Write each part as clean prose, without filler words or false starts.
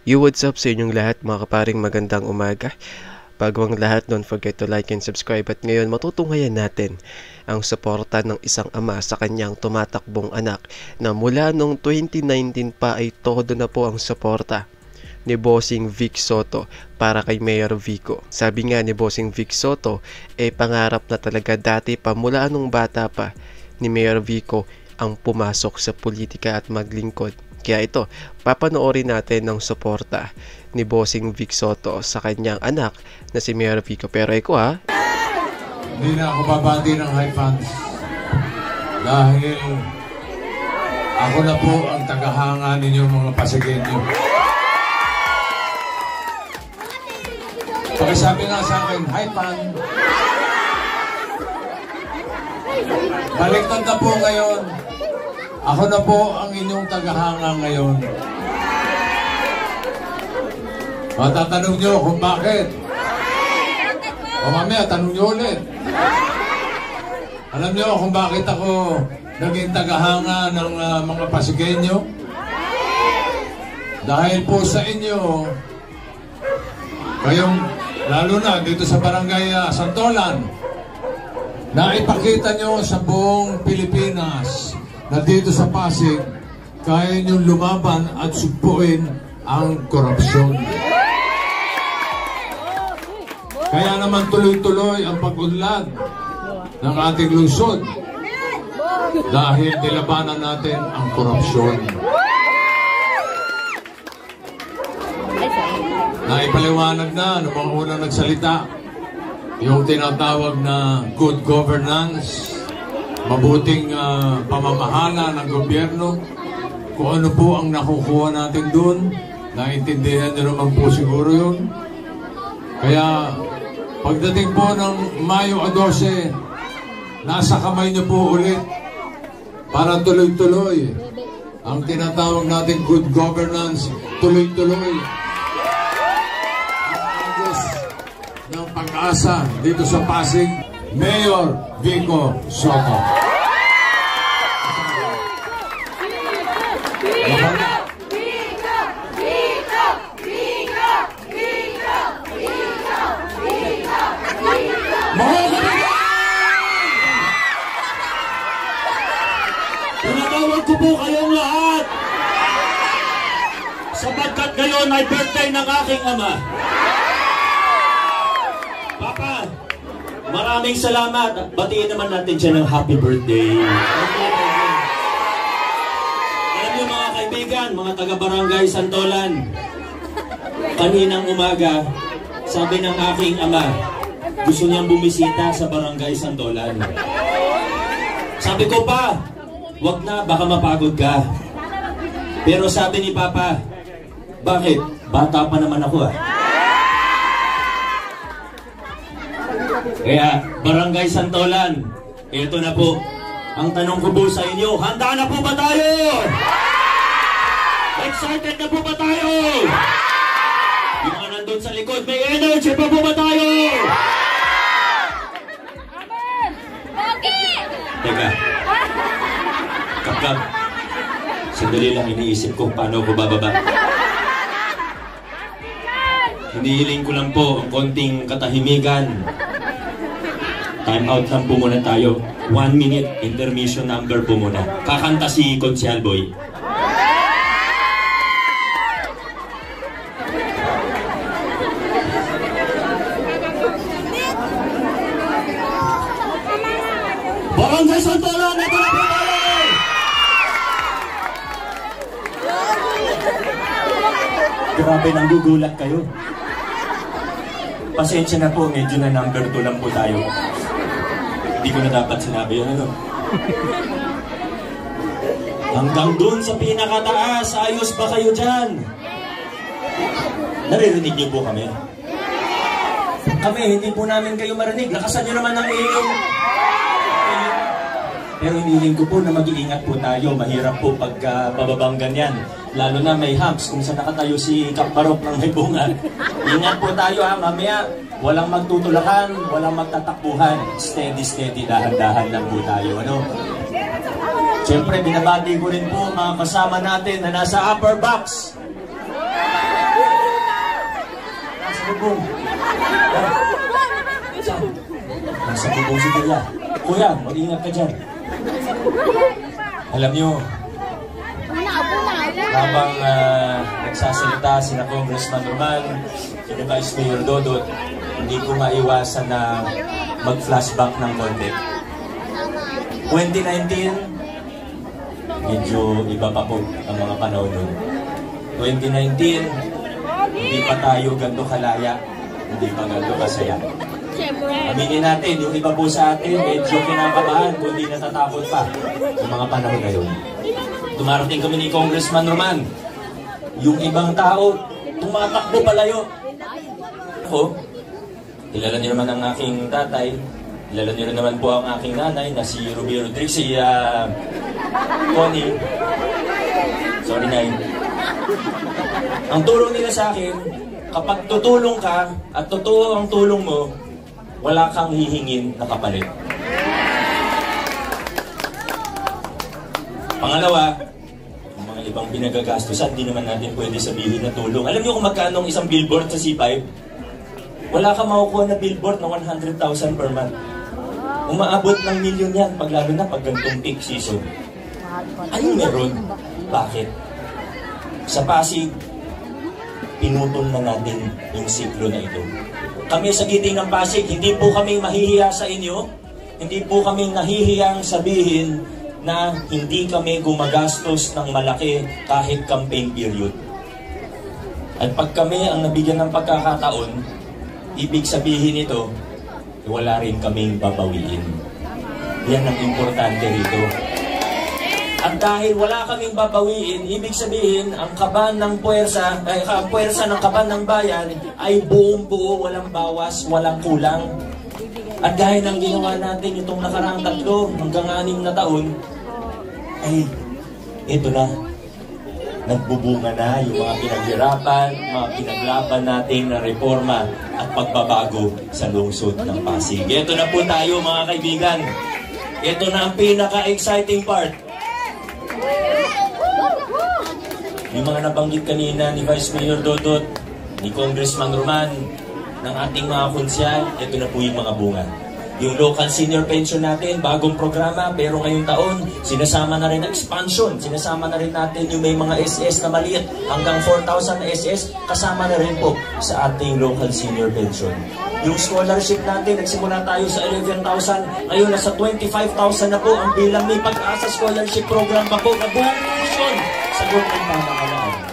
Yo, what's up sa inyong lahat mga kaparing, magandang umaga. Bago ang lahat, don't forget to like and subscribe. At ngayon, matutunghayan natin ang suporta ng isang ama sa kanyang tumatakbong anak na mula noong 2019 pa ay todo na po ang suporta ni Bossing Vic Soto para kay Mayor Vico. Sabi nga ni Bossing Vic Soto, pangarap na talaga dati pa mula nung bata pa ni Mayor Vico ang pumasok sa politika at maglingkod. Kaya ito, papanoorin natin ng suporta ni Bossing Vic Soto sa kanyang anak na si Mayor Vico. Pero iko hindi na ako babati ng high funds dahil ako na po ang tagahanga ninyo mga Pasigenyo. Pakisabi nga sa akin, high fund. Baliktad na po ngayon. Ako na po ang inyong tagahanga ngayon. Matatanong nyo kung bakit. O mamaya, tanong nyo ulit. Alam nyo kung bakit ako naging tagahanga ng mga Pasigenyo? Dahil po sa inyo, kayong, lalo na dito sa Barangay Santolan, naipakita nyo sa buong Pilipinas na dito sa Pasig, kaya niyong lumaban at sugpuin ang korupsyon. Kaya naman tuloy-tuloy ang pag-unlad ng ating lungsod dahil nilabanan natin ang korupsyon. Naipaliwanag na ng mga unang nagsalita yung tinatawag na good governance, mabuting pamamahala ng gobyerno. Kung ano po ang nakukuha natin doon, naintindihan nyo naman po siguro yun. Kaya pagdating po ng Mayo 12, nasa kamay nyo po ulit para tuloy-tuloy ang tinatawag natin good governance, tuloy-tuloy ang agos ng pag-asa dito sa Pasig. Mayor Vico Soto. Tinatawag ko po kayong lahat sapagkat ngayon ay birthday ng aking ama. Papa, maraming salamat. Batiin naman natin siya ng happy birthday. Alam niyo mga kaibigan, mga taga-barangay Santolan, kaninang umaga, sabi ng aking ama, gusto niyang bumisita sa barangay Santolan. Sabi ko pa, wag na, baka mapagod ka. Pero sabi ni Papa, bakit? Bata pa naman ako . Kaya, Barangay Santolan, ito na po. Ang tanong ko po sa inyo, handa na po ba tayo? Excited na po ba tayo? Yung mga nandun sa likod, may energy pa po ba tayo? Teka, Kapkap, sandali lang iniisip ko paano ko bababa. Hinihiling ko lang po ang konting katahimikan. Time out lang po muna tayo. 1 minute intermission number po muna. Kakanta si Konsyal Boy. Barangay Santolan, ito na po tayo! Grabe, nanggugulat kayo. Pasensya na po, medyo na number 2 lang po tayo. Hindi ko na dapat sinabi yun, ano? Hanggang dun sa pinakataas, ayos ba kayo dyan? Naririnig niyo po kami? Kami, hindi po namin kayo marinig. Lakasan niyo naman ang iyong... Pero hinihiling ko po na mag-iingat po tayo. Mahirap po pagka bababang ganyan. Lalo na may humps kung saan nakatayo si Kapbarok ng may bunga. Ingat po tayo ha, mamaya. Walang magtutulakan, walang magtatakbuhan. Steady, dahan-dahan lang po tayo. Ano? Siyempre, binabati ko rin po mga kasama natin na nasa upper box. bubong. Saan? Nasa bubong si Kuya. Kuya, mag-ingat ka dyan. Alam nyo, habang nagsasalita sina Congressman Roman, sina Vice Mayor Dodot, hindi ko maiwasan na mag-flashback ng konti. 2019, medyo iba pa po ang mga panahon nun. 2019, hindi pa tayo ganito kalaya, hindi pa ganito kasaya. Aminin natin, yung iba po sa atin, medyo kinakabahan, kundi natatakot pa yung mga panahon na yun. Dumarating kami ni Congressman Roman. Yung ibang tao, tumatakbo palayo. Ako, kilala niyo naman ang aking tatay. Kilala niyo naman po ang aking nanay na si Ruby Rodriguez, si Connie. Sorry, Nay. Ang tulong nila sa akin, kapag tutulong ka at totoo ang tulong mo, wala kang hihingin na kapalit. Pangalawa, ang mga ibang pinagagastusan, di naman natin pwede sabihin na tulong. Alam niyo kung magkano ang isang billboard sa C5? Wala kang makukuha na billboard na 100,000 per month. Umaabot ng milyon yan, lalo na pag ganitong peak season. Ano meron? Bakit? Sa Pasig, pinutol na natin yung siklo na ito. Kami sa Giting ng Pasig, hindi po kami mahihiya sa inyo. Hindi po kami nahihiyang sabihin na hindi kami gumagastos ng malaki kahit campaign period. At pag kami ang nabigyan ng pagkakataon, ibig sabihin ito, wala rin kaming babawiin. Yan ang importante rito. At dahil wala kaming babawiin, ibig sabihin, ang kaban ng puwersa, puwersa ng kaban ng bayan ay buong-buo, walang bawas, walang kulang. At dahil ng ginawa natin itong nakaraang 3 hanggang 6 na taon, ay ito na. Nagbubunga na yung mga pinaghirapan, mga pinaglaban natin na reforma at pagbabago sa lungsod ng Pasig. Ito na po tayo mga kaibigan. Ito na ang pinaka-exciting part. Yung mga nabanggit kanina ni Vice Mayor Dodot, ni Congressman Roman, ng ating mga konsyal, ito na po yung mga bunga. Yung local senior pension natin, bagong programa, pero ngayong taon, sinasama na rin ang expansion. Sinasama na rin natin yung may mga SS na maliit, hanggang 4,000 na SS, kasama na rin po sa ating local senior pension. Yung scholarship natin, nagsimula tayo sa 11,000, ngayon nasa 25,000 na po ang bilang may pag-asa scholarship program pa po na buong mission sa government pamahalaan.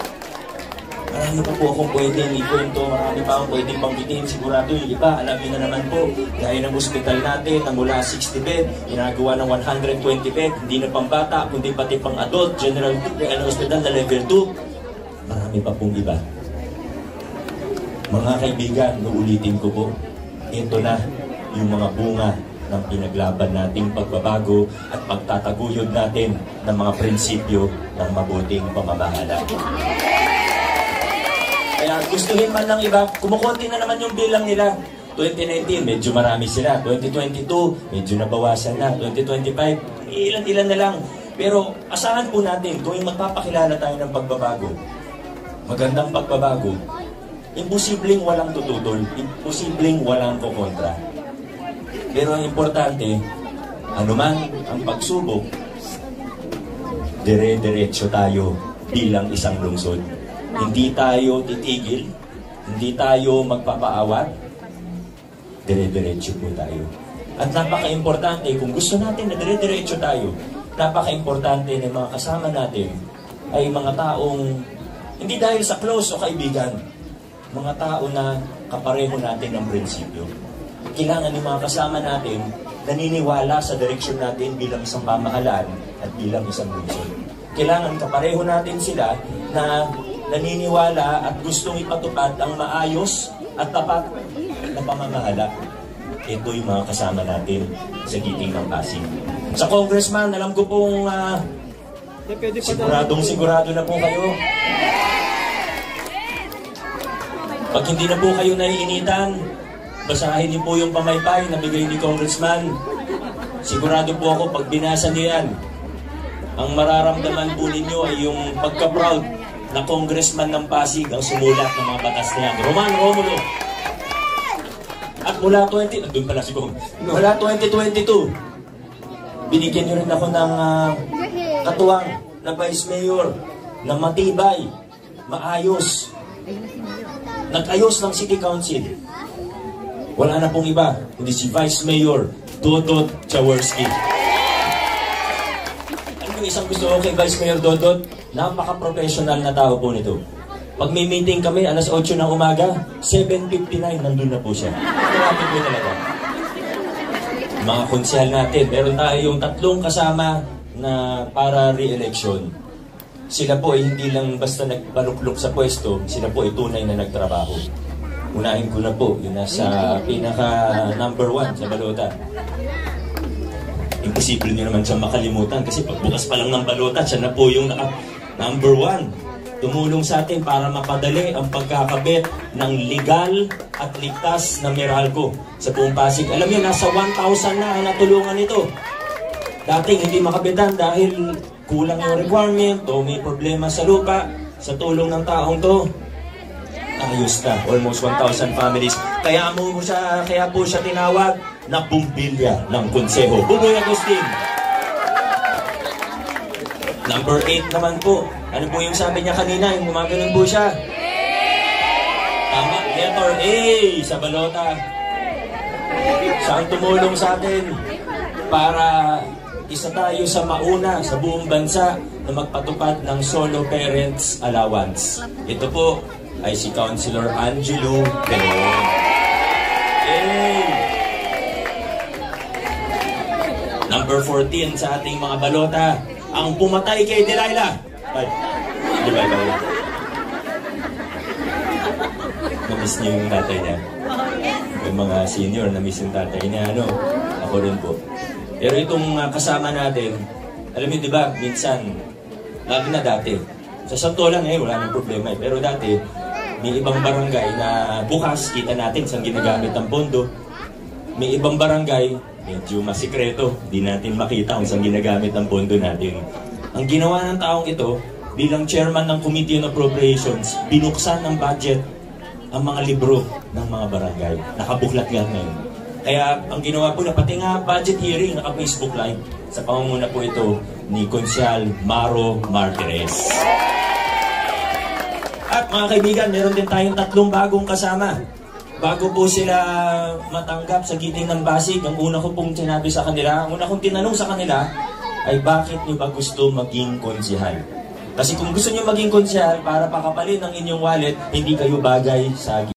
Marami pa po akong pwedeng ikwento, marami pa akong pwedeng banggitin. Sigurado yung iba, alam niyo na naman po, gaya ng hospital natin na mula 60 bed, ginagawa ng 120 bed, hindi na pang bata, kundi pati pang adult, general hospital na level 2. Marami pa pong iba. Mga kaibigan, uulitin ko po, ito na yung mga bunga ng pinaglaban nating pagbabago at pagtataguyod natin ng mga prinsipyo ng mabuting pamamahala. Kaya gustuhin man ng iba, kumukunti na naman yung bilang nila. 2019, medyo marami sila. 2022, medyo nabawasan na. 2025, ilan-ilan na lang. Pero asahan po natin, kung magpapakilala tayo ng pagbabago, magandang pagbabago, imposibleng walang tututol, imposibleng walang kukontra. Pero ang importante, anuman ang pagsubok, dire-diretso tayo bilang isang lungsod. Hindi tayo titigil, hindi tayo magpapaawat, dire-diretso po tayo. At napaka-importante, kung gusto natin na dire-diretso tayo, napaka-importante na mga kasama natin ay mga taong, hindi dahil sa close o kaibigan, mga tao na kapareho natin ng prinsipyo. Kailangan yung mga kasama natin naniniwala sa direksyon natin bilang isang pamahalaan at bilang isang lungsod. Kailangan kapareho natin sila na naniniwala at gustong ipatupad ang maayos at tapat na pamamahala. Ito yung mga kasama natin sa Giting ng Pasig. Sa Congressman, alam ko pong sigurado na po kayo. Pag hindi na po kayo naiinitan, basahin niyo po yung pamaypay na bigay ni Congressman. Sigurado po ako pag binasa niyo yan, ang mararamdaman po ninyo ay yung pagka-proud na Congressman ng Pasig ang sumulat ng mga batas na yan. Roman Romulo, mula 20, doon pala si Kong. Mula 2022, binigyan niyo rin ako ng katuwang na Vice Mayor na matibay, maayos, nag-ayos ng City Council. Wala na pong iba, hindi si Vice Mayor Dodot Jaworski. Ano yung isang gusto ko kay Vice Mayor Dodot? Napaka-professional na tao po nito. Pag may meeting kami, alas 8 ng umaga, 7:59, nandun na po siya. Marami po talaga. Mga konsyal natin, meron tayong 3 kasama na para re-election. Sila po ay hindi lang basta nagbaluklok sa pwesto, sila po ay tunay na nagtrabaho. Unahin ko na po, yun nasa pinaka number 1 sa balota. Imposible nyo naman siya makalimutan kasi pagbukas pa lang ng balota, siya na po yung number 1. Tumulong sa atin para mapadali ang pagkakabit ng legal at ligtas na Meralco sa buong Pasig. Alam niyo, nasa 1,000 na ang natulungan ito. Dating hindi makabitan dahil kulang yung requirement o may problema sa lupa. Sa tulong ng taong to, ayos na. Almost 1,000 families. Kaya po siya tinawag na bumbilya ng konseho. Buboy Agustin. Number 8 naman po. Ano po yung sabi niya kanina? Yung gumaganon po siya. Tama, letter A sa balota. Siya ang tumulong sa atin para isa tayo sa mauna sa buong bansa na magpatupad ng solo parents allowance. Ito po ay si Councilor Angelo De Leon. Number 14 sa ating mga balota, ang pumatay kay Delilah. Bye. Bye. Na-miss niyo yung tatay niya. Yung mga senior, na-miss yung tatay niya. Ako rin po. Pero itong kasama natin, alam niyo, di ba, minsan, lalo na dati, sa Santolan wala nang problema. Pero dati, may ibang barangay na bukas, kita natin saan ginagamit ang pondo. May ibang barangay, medyo masikreto, di natin makita kung saan ginagamit ang pondo natin. Ang ginawa ng taong ito, bilang chairman ng Committee on Appropriations, binuksan ng budget ang mga libro ng mga barangay. Nakabuklat nga ngayon. Kaya ang ginawa po na pati nga budget hearing, naka-Facebook Live. Sa pangunguna po ito ni Consyal Maro Martires. At mga kaibigan, meron din tayong 3 bagong kasama. Bago po sila matanggap sa giting ng Pasig, ang una ko pong sinabi sa kanila, ang una kong tinanong sa kanila, ay bakit nyo ba gusto maging konsihal? Kasi kung gusto nyo maging konsihal para pakapalit ang inyong wallet, hindi kayo bagay sa